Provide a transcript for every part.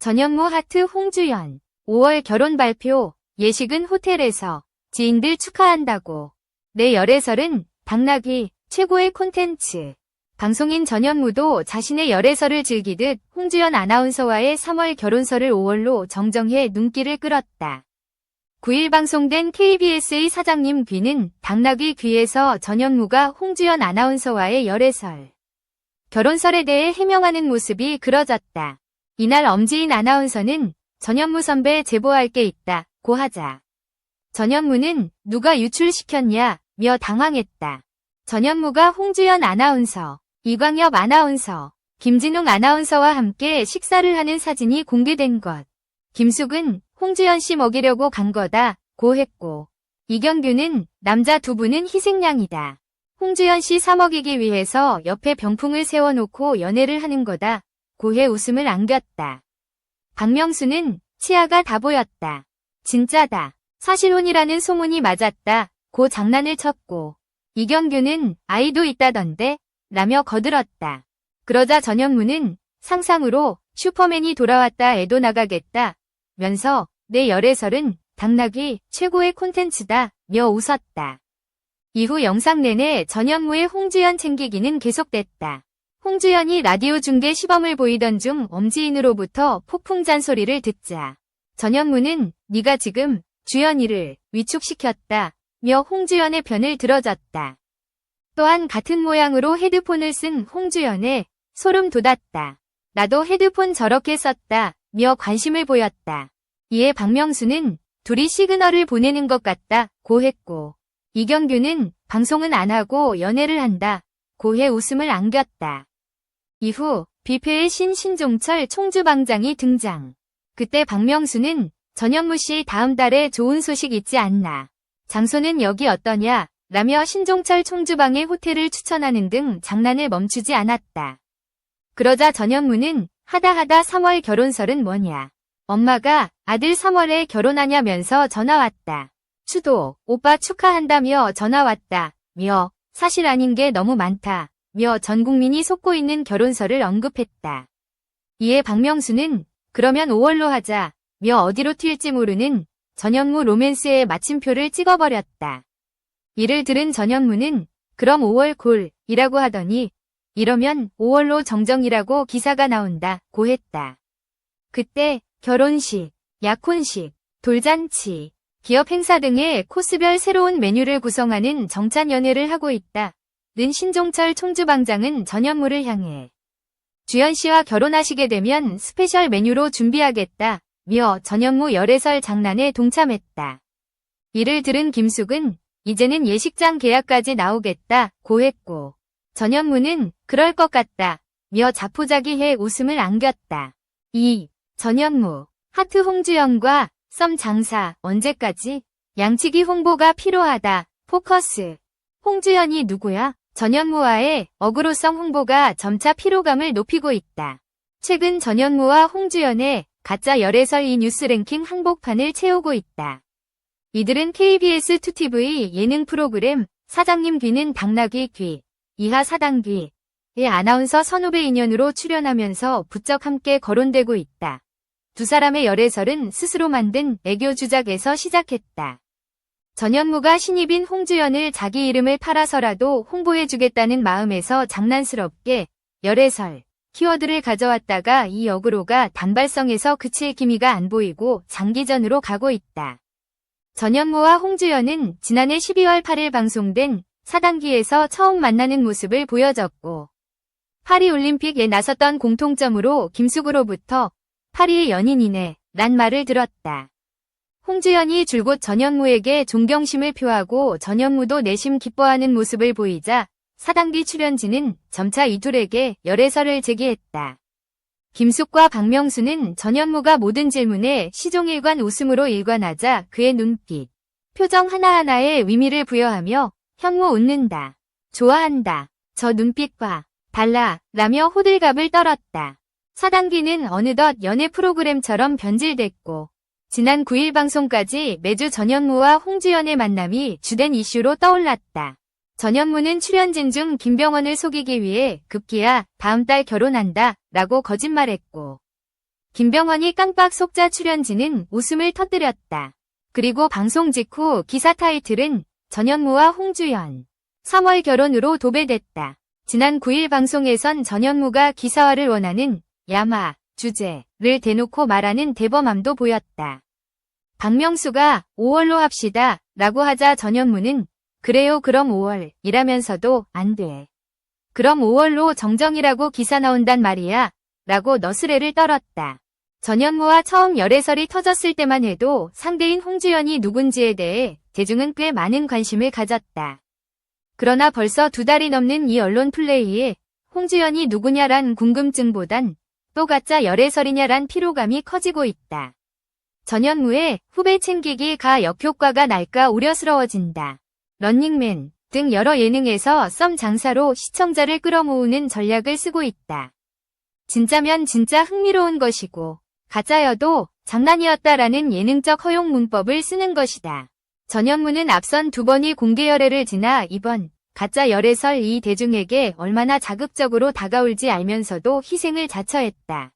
전현무 하트 홍주연 5월 결혼 발표. 예식은 호텔에서. 지인들 축하한다고. 내 열애설은 당나귀 최고의 콘텐츠. 방송인 전현무도 자신의 열애설을 즐기듯 홍주연 아나운서와의 3월 결혼설을 5월로 정정해 눈길을 끌었다. 9일 방송된 KBS의 사장님 귀는 당나귀 귀에서 전현무가 홍주연 아나운서와의 열애설, 결혼설에 대해 해명하는 모습이 그려졌다. 이날 엄지인 아나운서는 전현무 선배 제보할 게 있다 고 하자 전현무는 누가 유출시켰냐 며 당황했다. 전현무가 홍주연 아나운서, 이광엽 아나운서, 김진웅 아나운서와 함께 식사를 하는 사진이 공개된 것. 김숙은 홍주연 씨 먹이려고 간 거다 고 했고, 이경규는 남자 두 분은 희생양이다. 홍주연 씨 사먹이기 위해서 옆에 병풍을 세워놓고 연애를 하는 거다 고해 웃음을 안겼다. 박명수는 치아가 다 보였다. 진짜다. 사실혼이라는 소문이 맞았다 고 장난을 쳤고, 이경규는 아이도 있다던데 라며 거들었다. 그러자 전현무는 상상으로 슈퍼맨이 돌아왔다 애도 나가겠다 면서 내 열애설은 당나귀 최고의 콘텐츠다 며 웃었다. 이후 영상 내내 전현무의 홍주연 챙기기는 계속됐다. 홍주연이 라디오 중계 시범을 보이던 중 엄지인으로부터 폭풍 잔소리를 듣자 전현무는 네가 지금 주연이를 위축시켰다 며 홍주연의 편을 들어줬다. 또한 같은 모양으로 헤드폰을 쓴 홍주연에 소름 돋았다. 나도 헤드폰 저렇게 썼다 며 관심을 보였다. 이에 박명수는 둘이 시그널을 보내는 것 같다 고 했고, 이경규는 방송은 안 하고 연애를 한다 고해 웃음을 안겼다. 이후 뷔페의 신종철 총주방장이 등장. 그때 박명수는 전현무 씨 다음 달에 좋은 소식 있지 않나. 장소는 여기 어떠냐 라며 신종철 총주방의 호텔을 추천하는 등 장난을 멈추지 않았다. 그러자 전현무는 하다 3월 결혼설은 뭐냐. 엄마가 아들 3월에 결혼하냐면서 전화 왔다. 추도 오빠 축하한다며 전화 왔다 며 사실 아닌 게 너무 많다 며 전 국민이 속고 있는 결혼설을 언급했다. 이에 박명수는 그러면 5월로 하자 며 어디로 튈지 모르는 전현무 로맨스의 마침표를 찍어버렸다. 이를 들은 전현무는 그럼 5월 골이라고 하더니 이러면 5월로 정정이라고 기사가 나온다 고 했다. 그때 결혼식, 약혼식, 돌잔치, 기업 행사 등의 코스별 새로운 메뉴를 구성하는 정찬 연회를 하고 있다 는 신종철 총주방장은 전현무를 향해 주연 씨와 결혼하시게 되면 스페셜 메뉴로 준비하겠다 며 전현무 열애설 장난에 동참했다. 이를 들은 김숙은 이제는 예식장 계약까지 나오겠다 고 했고, 전현무는 그럴 것 같다 며 자포자기해 웃음을 안겼다. 2. 전현무 하트 홍주연과 썸 장사 언제까지? 양치기 홍보가 필요하다. 포커스. 홍주연이 누구야? 전현무와의 어그로성 홍보가 점차 피로감을 높이고 있다. 최근 전현무와 홍주연의 가짜 열애설 이 뉴스 랭킹 항복판을 채우고 있다. 이들은 KBS 2TV 예능 프로그램 사장님 귀는 당나귀 귀, 이하 사당귀의 아나운서 선후배 인연으로 출연하면서 부쩍 함께 거론되고 있다. 두 사람의 열애설은 스스로 만든 애교 주작에서 시작했다. 전현무가 신입인 홍주연을 자기 이름을 팔아서라도 홍보해주겠다는 마음에서 장난스럽게 열애설 키워드를 가져왔다가 이 어그로가 단발성에서 그칠 기미가 안 보이고 장기전으로 가고 있다. 전현무와 홍주연은 지난해 12월 8일 방송된 사당기에서 처음 만나는 모습을 보여줬고, 파리올림픽에 나섰던 공통점으로 김숙으로부터 파리의 연인이네 란 말을 들었다. 홍주연이 줄곧 전현무에게 존경심을 표하고 전현무도 내심 기뻐하는 모습을 보이자 사당기 출연진은 점차 이 둘에게 열애설을 제기했다. 김숙과 박명수는 전현무가 모든 질문에 시종일관 웃음으로 일관하자 그의 눈빛, 표정 하나하나에 의미를 부여하며 현무 웃는다. 좋아한다. 저 눈빛 봐. 달라. 라며 호들갑을 떨었다. 사당기는 어느덧 연애 프로그램처럼 변질됐고 지난 9일 방송까지 매주 전현무와 홍주연의 만남이 주된 이슈로 떠올랐다. 전현무는 출연진 중 김병원을 속이기 위해 급기야 다음 달 결혼한다 라고 거짓말했고, 김병헌이 깜빡 속자 출연진은 웃음을 터뜨렸다. 그리고 방송 직후 기사 타이틀은 전현무와 홍주연 3월 결혼으로 도배됐다. 지난 9일 방송에선 전현무가 기사화를 원하는 야마 주제를 대놓고 말하는 대범함도 보였다. 박명수가 5월로 합시다 라고 하자 전현무는 그래요 그럼 5월 이라면서도 안 돼. 그럼 5월로 정정이라고 기사 나온단 말이야 라고 너스레를 떨었다. 전현무와 처음 열애설이 터졌을 때만 해도 상대인 홍주연이 누군지에 대해 대중은 꽤 많은 관심을 가졌다. 그러나 벌써 2달이 넘는 이 언론 플레이에 홍주연이 누구냐란 궁금증보단 또 가짜 열애설이냐란 피로감이 커지고 있다. 전현무의 후배 챙기기 가 역효과가 날까 우려스러워진다. 런닝맨 등 여러 예능에서 썸 장사로 시청자를 끌어모으는 전략을 쓰고 있다. 진짜면 진짜 흥미로운 것이고 가짜여도 장난이었다라는 예능적 허용 문법을 쓰는 것이다. 전현무는 앞선 2번이 공개 열애를 지나 이번 가짜 열애설 이 대중에게 얼마나 자극적으로 다가올지 알면서도 희생을 자처했다.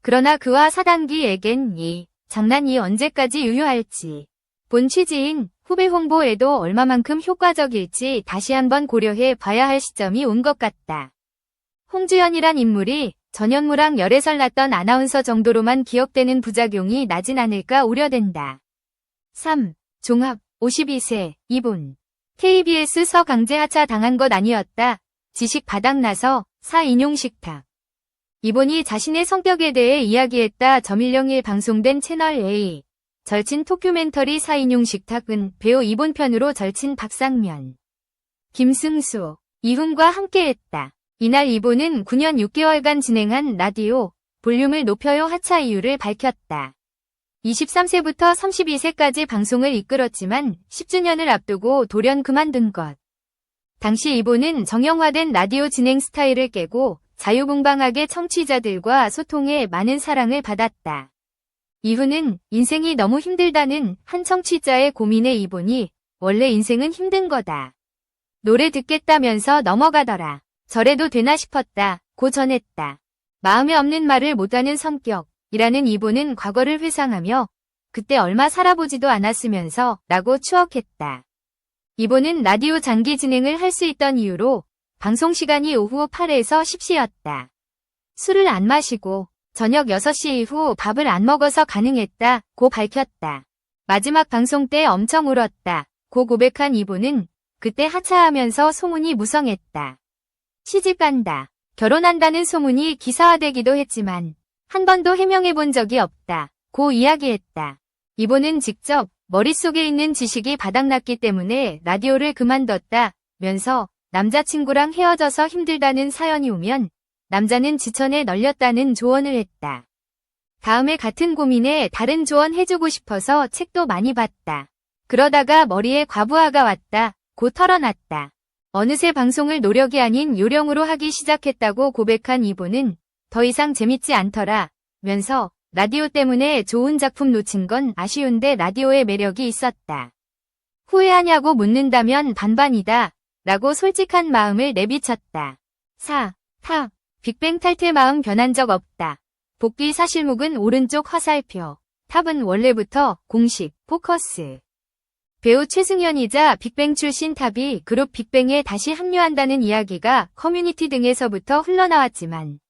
그러나 그와 사단기에겐 이 장난이 언제까지 유효할지 본 취지인 후배 홍보에도 얼마만큼 효과적일지 다시 한번 고려해 봐야 할 시점이 온 것 같다. 홍주연이란 인물이 전현무랑 열애설 났던 아나운서 정도로만 기억되는 부작용이 나진 않을까 우려된다. 3. 종합 52세 이분 KBS 서강제 하차 당한 것 아니었다. 지식 바닥나서 4 인용식탁. 이분이 자신의 성격에 대해 이야기했다. 점일령일 방송된 채널A 절친 토큐멘터리 4 인용식탁은 배우 이분 편으로 절친 박상면, 김승수, 이훈과 함께했다. 이날 이분은 9년 6개월간 진행한 라디오 볼륨을 높여요 하차 이유를 밝혔다. 23세부터 32세까지 방송을 이끌었지만 10주년을 앞두고 돌연 그만둔 것. 당시 이분은 정형화된 라디오 진행 스타일을 깨고 자유분방하게 청취자들과 소통해 많은 사랑을 받았다. 이후는 인생이 너무 힘들다는 한 청취자의 고민에 이분이 원래 인생은 힘든 거다. 노래 듣겠다면서 넘어가더라. 저래도 되나 싶었다. 고 전했다. 마음에 없는 말을 못하는 성격이라는 이분은 과거를 회상하며 그때 얼마 살아보지도 않았으면서 라고 추억했다. 이분은 라디오 장기 진행을 할 수 있던 이유로 방송 시간이 오후 8에서 10시였다. 술을 안 마시고 저녁 6시 이후 밥을 안 먹어서 가능했다. 고 밝혔다. 마지막 방송 때 엄청 울었다. 고 고백한 이분은 그때 하차하면서 소문이 무성했다. 시집간다. 결혼한다는 소문이 기사화되기도 했지만 한 번도 해명해본 적이 없다. 고 이야기했다. 이분은 직접 머릿속에 있는 지식이 바닥났기 때문에 라디오를 그만뒀다면서 남자친구랑 헤어져서 힘들다는 사연이 오면 남자는 지천에 널렸다는 조언을 했다. 다음에 같은 고민에 다른 조언 해주고 싶어서 책도 많이 봤다. 그러다가 머리에 과부하가 왔다. 고 털어놨다. 어느새 방송을 노력이 아닌 요령으로 하기 시작했다고 고백한 이분은 더 이상 재밌지 않더라 면서 라디오 때문에 좋은 작품 놓친 건 아쉬운데 라디오의 매력이 있었다. 후회하냐고 묻는다면 반반이다 라고 솔직한 마음을 내비쳤다. 4. 탑. 빅뱅 탈퇴 마음 변한 적 없다. 복귀 사실묵은 오른쪽 화살표. 탑은 원래부터 공식 포커스. 배우 최승현이자 빅뱅 출신 탑이 그룹 빅뱅에 다시 합류한다는 이야기가 커뮤니티 등에서부터 흘러나왔지만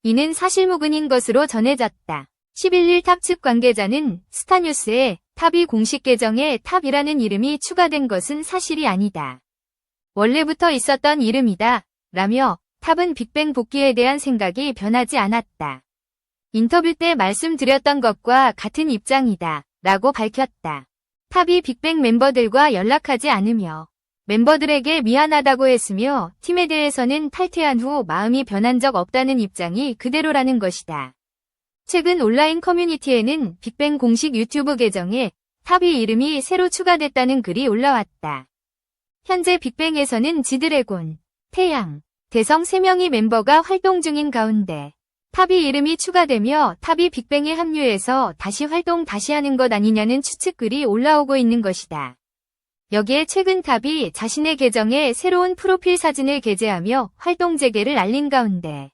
이는 사실무근인 것으로 전해졌다. 11일 탑 측 관계자는 스타뉴스에 탑이 공식 계정에 탑이라는 이름이 추가된 것은 사실이 아니다. 원래부터 있었던 이름이다. 라며 탑은 빅뱅 복귀에 대한 생각이 변하지 않았다. 인터뷰 때 말씀드렸던 것과 같은 입장이다. 라고 밝혔다. 탑이 빅뱅 멤버들과 연락하지 않으며 멤버들에게 미안하다고 했으며 팀에 대해서는 탈퇴한 후 마음이 변한 적 없다는 입장이 그대로라는 것이다. 최근 온라인 커뮤니티에는 빅뱅 공식 유튜브 계정에 탑이 이름이 새로 추가됐다는 글이 올라왔다. 현재 빅뱅에서는 지드래곤, 태양, 대성 3명의 멤버가 활동 중인 가운데 탑이 이름이 추가되며 탑이 빅뱅에 합류해서 다시 활동 다시 하는 것 아니냐는 추측글이 올라오고 있는 것이다. 여기에 최근 탑이 자신의 계정에 새로운 프로필 사진을 게재하며 활동 재개를 알린 가운데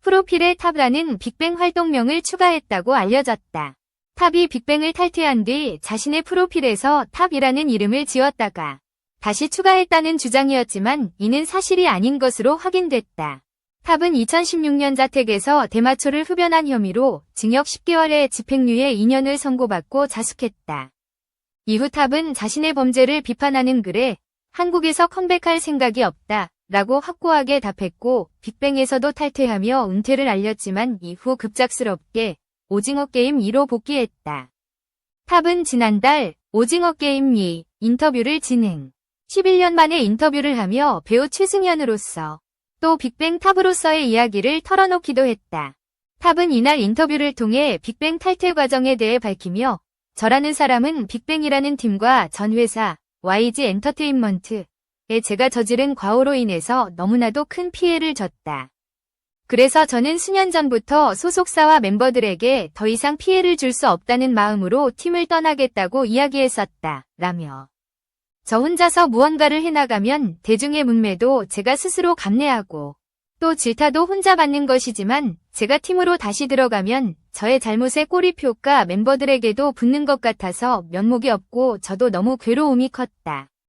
프로필에 탑라는 빅뱅 활동명을 추가했다고 알려졌다. 탑이 빅뱅을 탈퇴한 뒤 자신의 프로필에서 탑이라는 이름을 지웠다가 다시 추가했다는 주장이었지만 이는 사실이 아닌 것으로 확인됐다. 탑은 2016년 자택에서 대마초를 흡연한 혐의로 징역 10개월의 집행유예 2년을 선고받고 자숙했다. 이후 탑은 자신의 범죄를 비판하는 글에 한국에서 컴백할 생각이 없다 라고 확고하게 답했고 빅뱅에서도 탈퇴하며 은퇴를 알렸지만 이후 급작스럽게 오징어 게임 2로 복귀했다. 탑은 지난달 오징어 게임 2 인터뷰를 진행. 11년 만에 인터뷰를 하며 배우 최승현으로서 또 빅뱅 탑으로서의 이야기를 털어놓기도 했다. 탑은 이날 인터뷰를 통해 빅뱅 탈퇴 과정에 대해 밝히며 저라는 사람은 빅뱅이라는 팀과 전 회사 YG 엔터테인먼트에 제가 저지른 과오로 인해서 너무나도 큰 피해를 줬다. 그래서 저는 수년 전부터 소속사와 멤버들에게 더 이상 피해를 줄 수 없다는 마음으로 팀을 떠나겠다고 이야기했었다. 라며 저 혼자서 무언가를 해나가면 대중의 문매도 제가 스스로 감내하고 또 질타도 혼자 받는 것이지만 제가 팀으로 다시 들어가면 저의 잘못에 꼬리표가 멤버들에게도 붙는 것 같아서 면목이 없고 저도 너무 괴로움이 컸다.